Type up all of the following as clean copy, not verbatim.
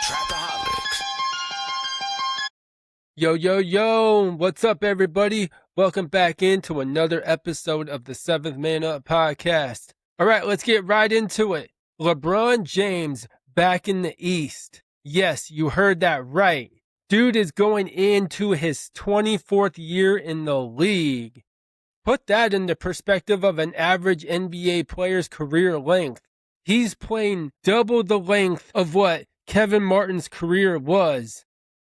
Trapaholics. Yo, what's up, everybody? Welcome back into another episode of the Seventh Man Up podcast. All right, let's get right into it. LeBron James back in the East. Yes, you heard that right. Dude is going into his 24th year in the league. Put that in the perspective of an average NBA player's career length. He's playing double the length of what Kevin Martin's career was.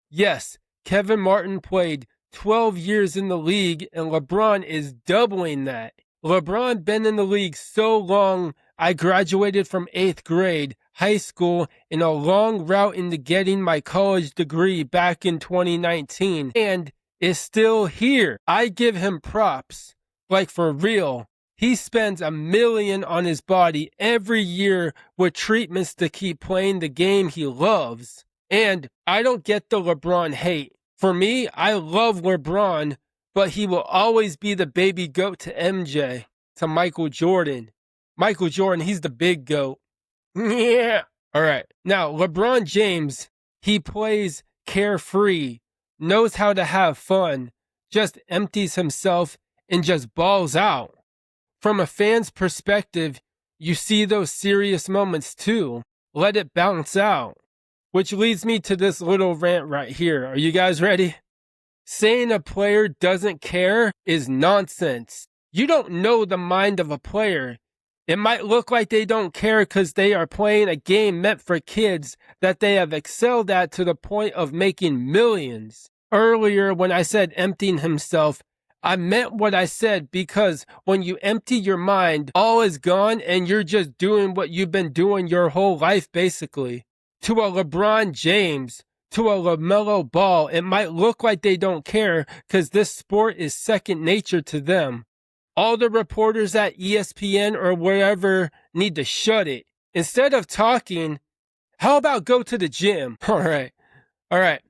Yes, Kevin Martin played 12 years in the league, and LeBron is doubling that. LeBron been in the league so long, I graduated from 8th grade, high school, in a long route into getting my college degree back in 2019, and is still here. I give him props. Like, for real. He spends $1 million on his body every year with treatments to keep playing the game he loves. And I don't get the LeBron hate. For me, I love LeBron, but he will always be the baby goat to MJ, to Michael Jordan. Michael Jordan, he's the big goat. Yeah. All right. Now, LeBron James, he plays carefree, knows how to have fun, just empties himself and just balls out. From a fan's perspective, you see those serious moments too. Let it bounce out. Which leads me to this little rant right here. Are you guys ready? Saying a player doesn't care is nonsense. You don't know the mind of a player. It might look like they don't care because they are playing a game meant for kids that they have excelled at to the point of making millions. Earlier, when I said emptying himself, I meant what I said because when you empty your mind, all is gone and you're just doing what you've been doing your whole life basically. To a LeBron James, to a LaMelo Ball, it might look like they don't care because this sport is second nature to them. All the reporters at ESPN or wherever need to shut it. Instead of talking, how about go to the gym? All right.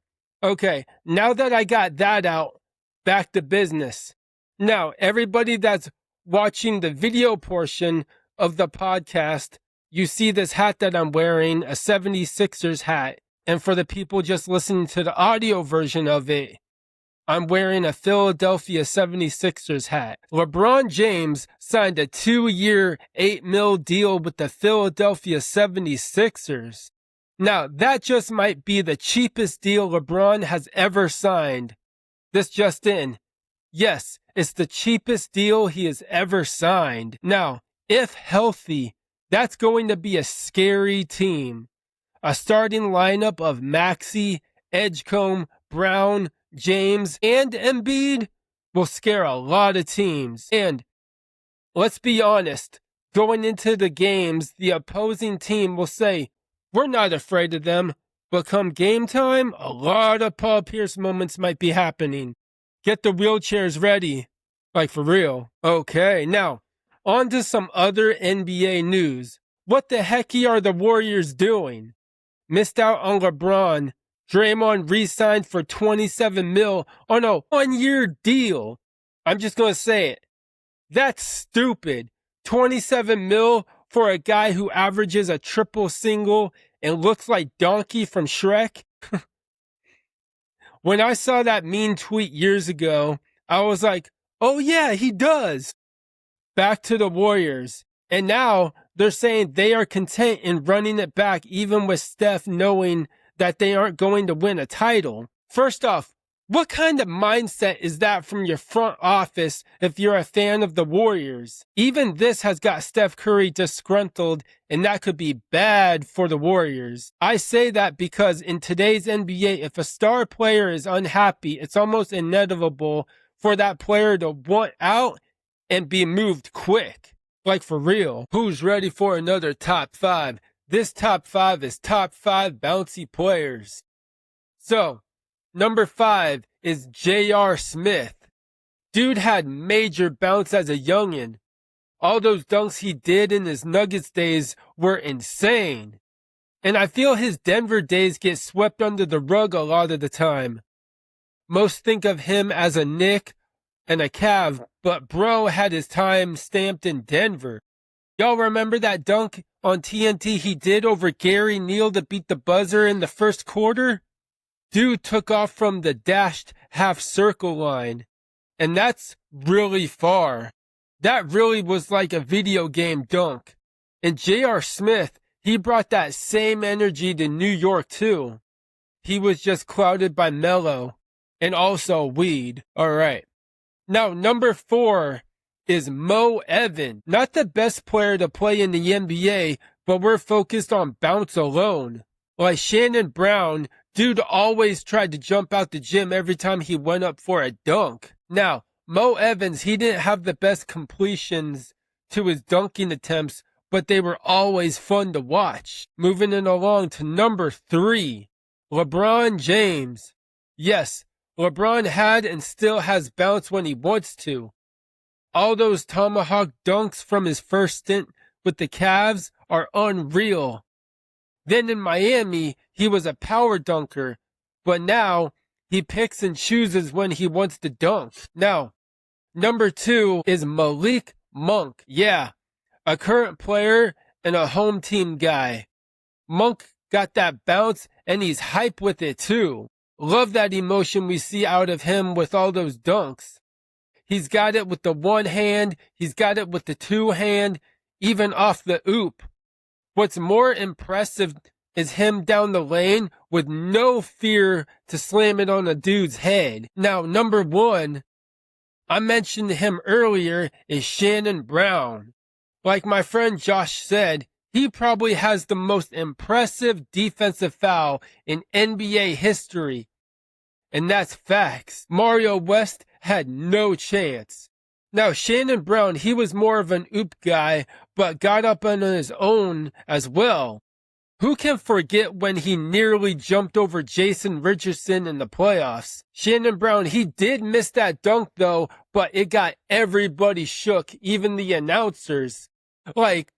Okay, now that I got that out, back to business. Now, everybody that's watching the video portion of the podcast, you see this hat that I'm wearing, a 76ers hat. And for the people just listening to the audio version of it, I'm wearing a Philadelphia 76ers hat. LeBron James signed a 2-year, $8 million deal with the Philadelphia 76ers. Now, that just might be the cheapest deal LeBron has ever signed. This just in. Yes, it's the cheapest deal he has ever signed. Now, if healthy, that's going to be a scary team. A starting lineup of Maxey, Edgecombe, Brown, James, and Embiid will scare a lot of teams. And let's be honest, going into the games, the opposing team will say, we're not afraid of them. But come game time, a lot of Paul Pierce moments might be happening. Get the wheelchairs ready. Like, for real. Okay, now, on to some other NBA news. What the heck are the Warriors doing? Missed out on LeBron. Draymond re-signed for $27 million on a 1-year deal. I'm just going to say it. That's stupid. $27 million for a guy who averages a triple single and looks like Donkey from Shrek? When I saw that mean tweet years ago, I was like, oh yeah, he does. Back to the Warriors. And now they're saying they are content in running it back even with Steph knowing that they aren't going to win a title. First off, what kind of mindset is that from your front office if you're a fan of the Warriors? Even this has got Steph Curry disgruntled, and that could be bad for the Warriors. I say that because in today's NBA, if a star player is unhappy, it's almost inevitable for that player to want out and be moved quick. Like, for real. Who's ready for another top 5? This top 5 is top 5 bouncy players. So, number 5 is J.R. Smith. Dude had major bounce as a youngin'. All those dunks he did in his Nuggets days were insane. And I feel his Denver days get swept under the rug a lot of the time. Most think of him as a Knick and a Cav, but bro had his time stamped in Denver. Y'all remember that dunk on TNT he did over Gary Neal to beat the buzzer in the first quarter? Dude took off from the dashed half circle line. And that's really far. That really was like a video game dunk. And J.R. Smith, he brought that same energy to New York too. He was just clouded by Melo and also weed. All right. Now, number 4 is Mo Evans. Not the best player to play in the NBA, but we're focused on bounce alone. Like Shannon Brown, dude always tried to jump out the gym every time he went up for a dunk. Now, Mo Evans, he didn't have the best completions to his dunking attempts, but they were always fun to watch. Moving it along to number 3, LeBron James. Yes, LeBron had and still has bounce when he wants to. All those tomahawk dunks from his first stint with the Cavs are unreal. Then in Miami, he was a power dunker, but now he picks and chooses when he wants to dunk. Now, number 2 is Malik Monk. Yeah, a current player and a home team guy. Monk got that bounce and he's hype with it too. Love that emotion we see out of him with all those dunks. He's got it with the one hand, he's got it with the two hand, even off the oop. What's more impressive is him down the lane with no fear to slam it on a dude's head. Now, number 1, I mentioned him earlier, is Shannon Brown. Like my friend Josh said, he probably has the most impressive defensive foul in NBA history. And that's facts. Mario West had no chance. Now, Shannon Brown, he was more of an oop guy, but got up on his own as well. Who can forget when he nearly jumped over Jason Richardson in the playoffs? Shannon Brown, he did miss that dunk though, but it got everybody shook, even the announcers. Like,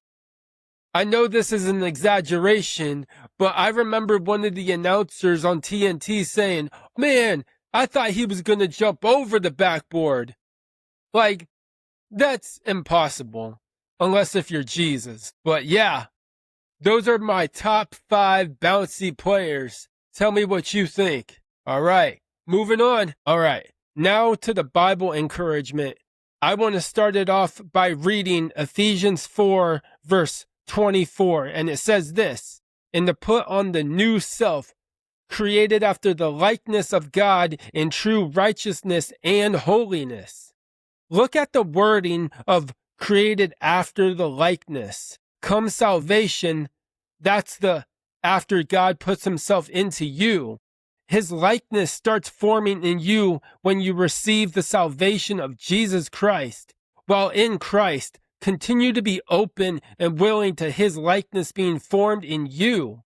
I know this is an exaggeration, but I remember one of the announcers on TNT saying, "Man, I thought he was going to jump over the backboard." Like, that's impossible, unless if you're Jesus. But yeah, those are my top 5 bouncy players. Tell me what you think. All right, moving on. All right, now to the Bible encouragement. I want to start it off by reading Ephesians 4, verse 24, and it says this, "And to put on the new self, created after the likeness of God in true righteousness and holiness." Look at the wording of created after the likeness. Come salvation, that's the after God puts himself into you. His likeness starts forming in you when you receive the salvation of Jesus Christ. While in Christ, continue to be open and willing to his likeness being formed in you.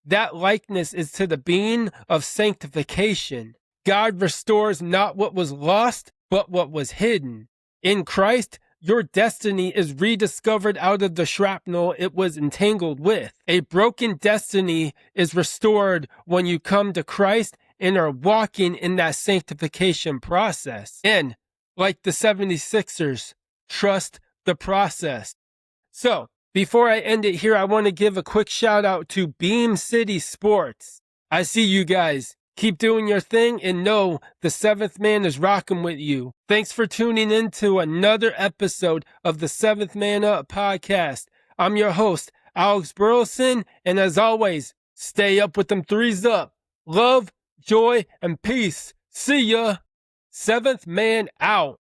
That likeness is to the being of sanctification. God restores not what was lost, but what was hidden. In Christ, your destiny is rediscovered out of the shrapnel it was entangled with. A broken destiny is restored when you come to Christ and are walking in that sanctification process. And, like the 76ers, trust the process. So, before I end it here, I want to give a quick shout out to Beam City Sports. I see you guys. Keep doing your thing and know the 7th Man is rocking with you. Thanks for tuning in to another episode of the 7th Man Up podcast. I'm your host, Alex Burleson, and as always, stay up with them threes up. Love, joy, and peace. See ya. 7th Man out.